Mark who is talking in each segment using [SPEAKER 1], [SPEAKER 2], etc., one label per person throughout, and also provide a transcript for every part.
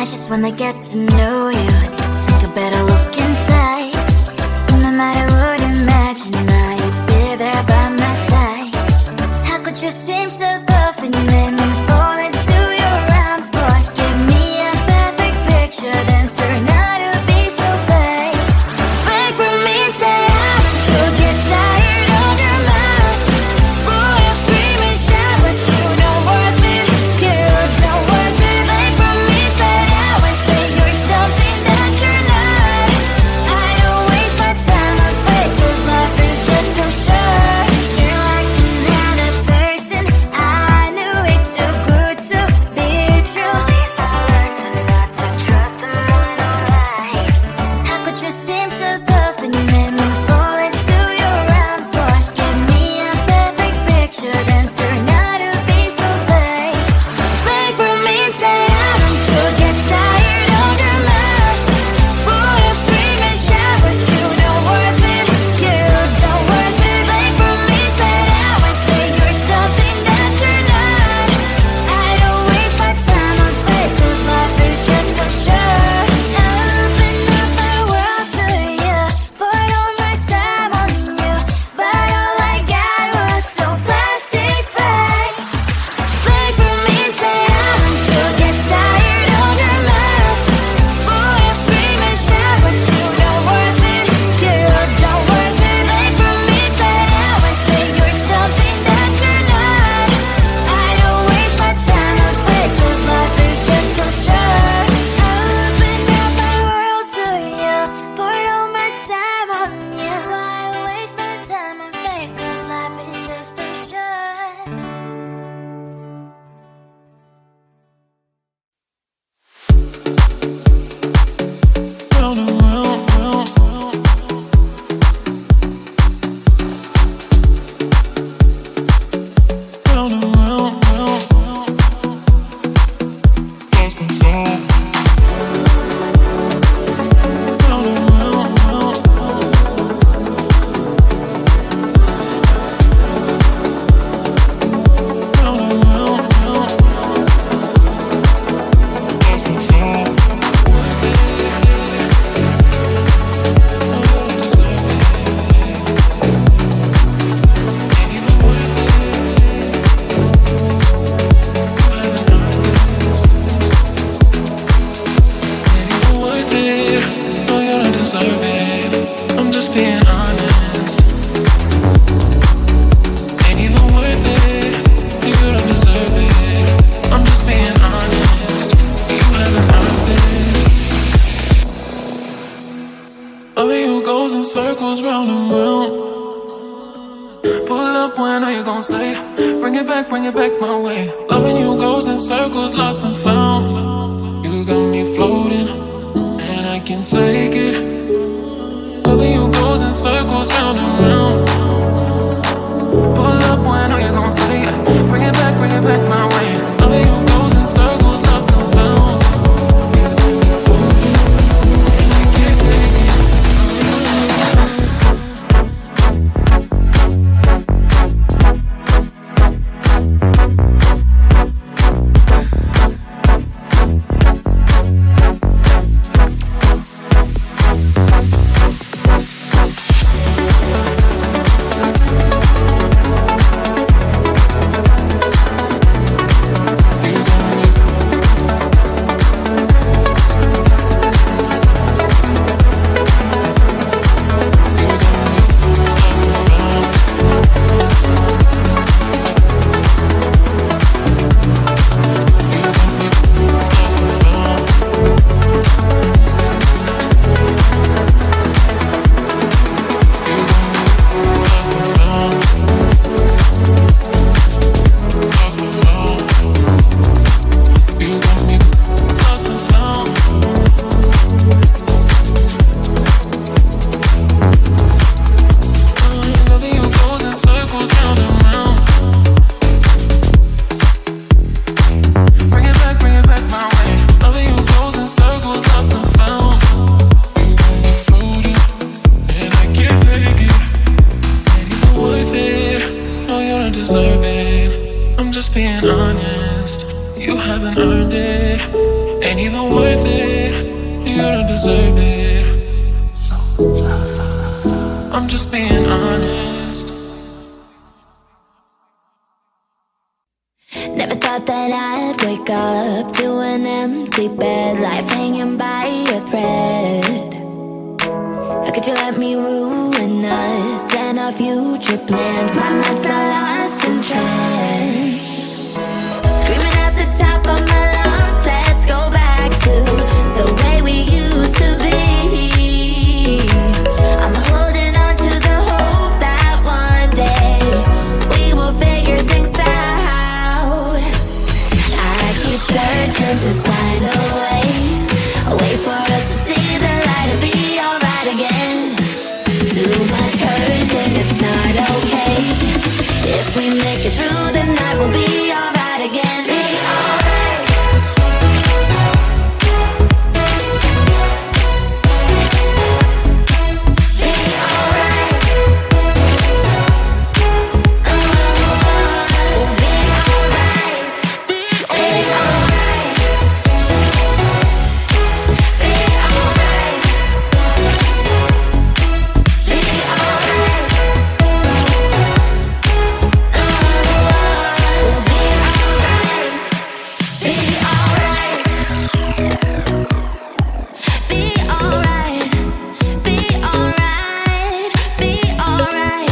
[SPEAKER 1] I just wanna get to know you, take a better look inside. No matter what, imagine now you'd be there by my side. How could you seem so tough and you made me fall into your arms? Boy, give me a perfect picture, then turn out to be so fake. Fake for me, say you'll get tired of your mouth. Full of scream and shout, but you don't worth it. You don't worth it. Fake for me, say you're something that you're not. I don't waste my time on fake, 'cause life is just too short. You're like another person. I knew it's too good to be true. I learned to not to trust them when I lie. How could you seem so tough and you made me fall into your arms? Boy, give me a perfect picture, then turn out to be so fake. Fake for me, say you'll get tired of your mouth. Full of scream and shout, but you don't worth it. You don't worth it. Fake for me, say you're something that you're not. I don't waste my time on fake, 'cause life is just too short. Open up my world to you, put all my time on you, but all I got was so plastic fake. Fake for me, say you'll get tired of your mouth. Full of scream and shout, but you don't worth it. You don't worth it. Fake for me, say you're something that you're not. I don't waste my time on fake, 'cause life is just too short. Open up my world to you, put all my time on you. Why waste my time on fake, 'cause life is just too short.
[SPEAKER 2] Round and round, round, round. Round and round, round, round. Lost and found. Round and round, round, round. Round and round, round. Lost and found. Worth it. No, you don't deserve it. I'm just being honest. Ain't even worth it. You don't deserve it. I'm just being honest. You haven't earned this. Loving you goes in circles round and round. Pull up, when are you gon' stay? Bring it back my way. Loving you goes in circles, lost and found. You got me floating, and I can take it. Loving you goes in circles round and round. Pull up, when are you gon' stay? Bring it back my way. Loving you goes in circles, lost and found. You got me floating, and I can't take it. deserve it. I'm just being honest.
[SPEAKER 1] Never thought that I'd wake up to an empty bed, life hanging by a thread. How could you let me ruin us and our future plans? My mind's not lost in trance. Screaming at the top of my lungs, let's go back to the way we used to be. I'm holding on to the hope that one day we will figure things out. I keep searching to find a way for us to see the light and be alright again. Too much hurt and it's not okay. If we make it through the night, we'll be alright again. Be alright. Be alright. We'll be alright. Be alright. Be alright. Be alright. We'll be alright. Be alright. Be alright. Be alright.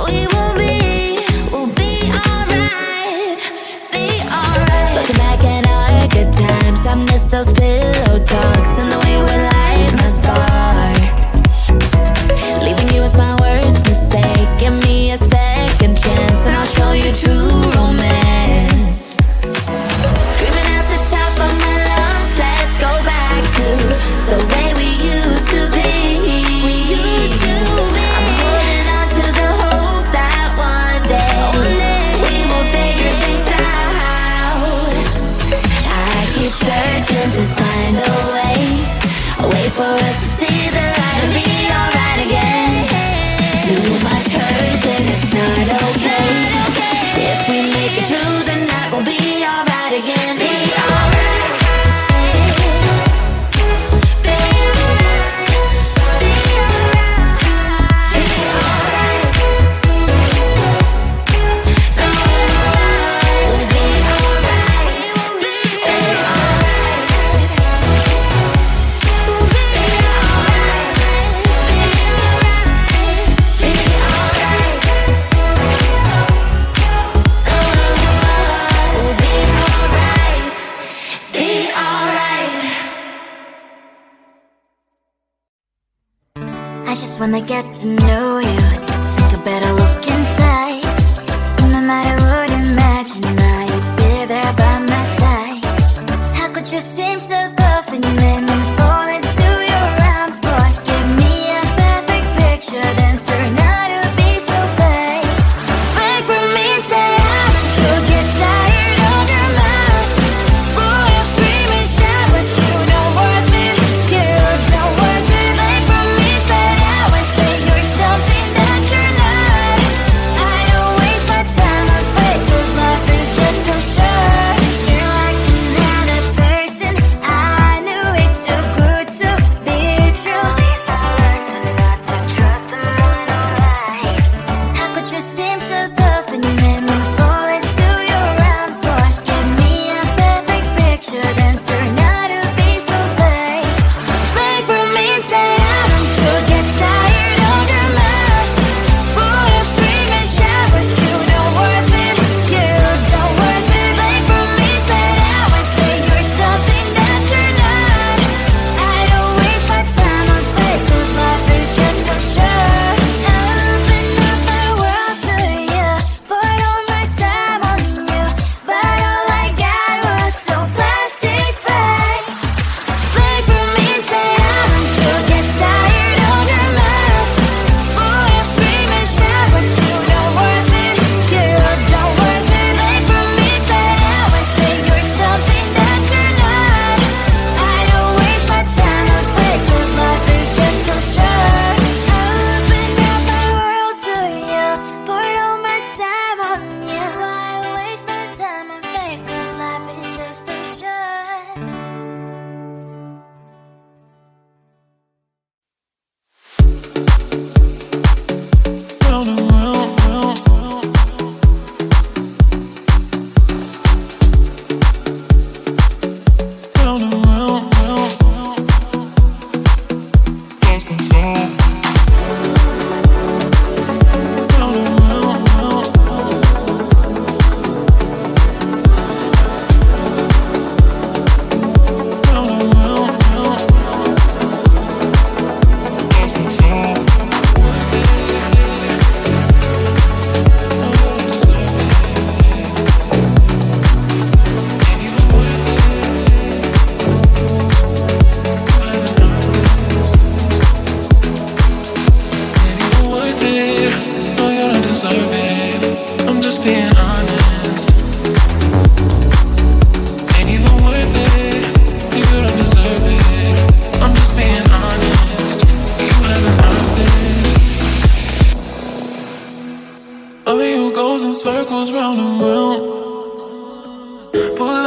[SPEAKER 1] Be alright. We'll be alright. Be alright. Looking back at our good times, I miss those pillow talks and the way we light my spark. Leaving you was my worst mistake. Give me a second chance and I'll show you true romance. Screaming at the top of my lungs, let's go back to the way we used to be. I'm holding on to the hope that one day we will figure things out. I keep searching to find a way for us to see the light and be alright again. Too much hurt and it's not okay. If we make it through the night, we'll be alright again. Be alright. Be alright. Be alright. Be alright. We'll be alright. We'll be alright. We'll be alright. Be alright. We'll be alright. Be alright. I just wanna get to know you, take a better look inside. No matter what, imagine now you'd be there by my side. How could you seem so good when you made me fall into your arms, boy? Give me a perfect picture, then turn out to be so fake. Break from me, say you'll get tired of your mouth. Boy, I scream and shout, but you don't worth it. You don't worth it. Break from me, say you're something that you're not. I don't waste my time afraid, 'cause life is just too short. You're like another person I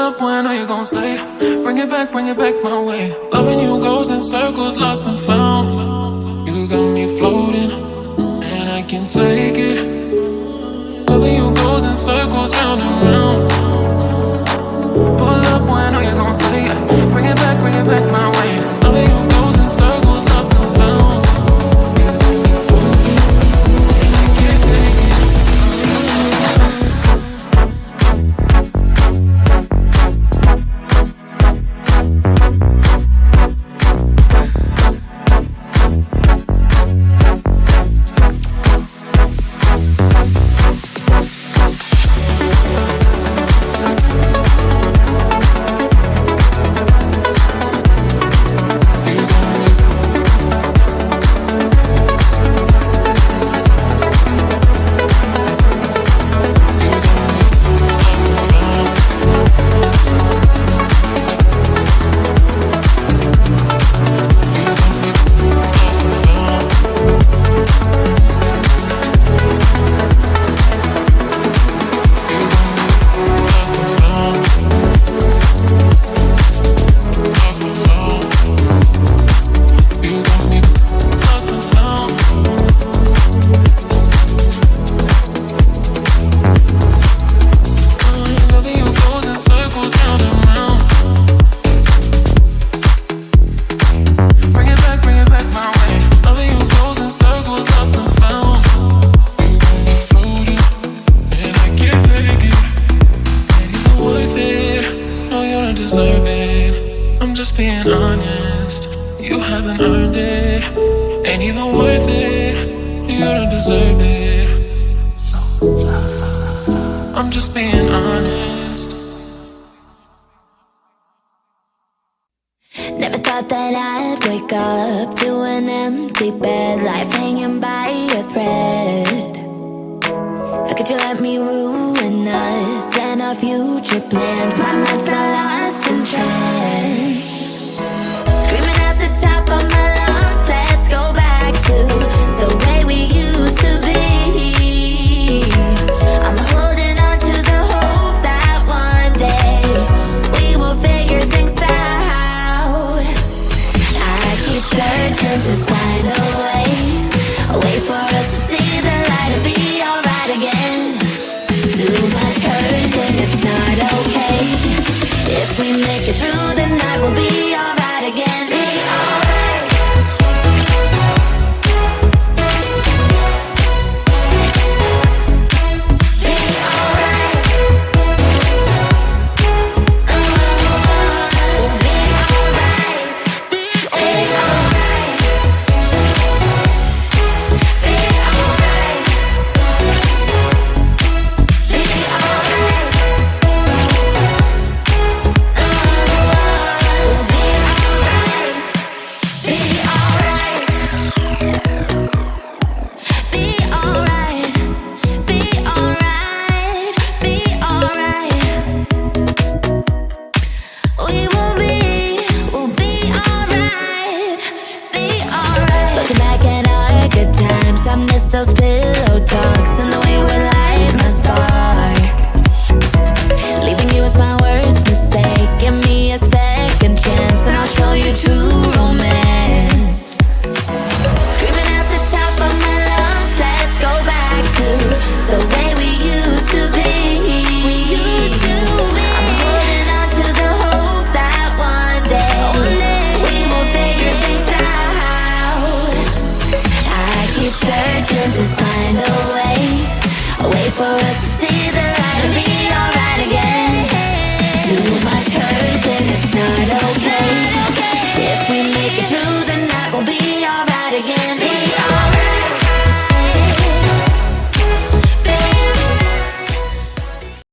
[SPEAKER 2] up when I know you gon' stay. Bring it back my way. Loving you goes in circles, lost and found. You got me floating, and I can take it. Loving you goes in circles, round and round. Pull up when I know you gon' stay. Bring it back my way. Loving you goes in circles, lost and found. You got me floating, and I can't take it.
[SPEAKER 1] Searching to find a way for us to see the light and be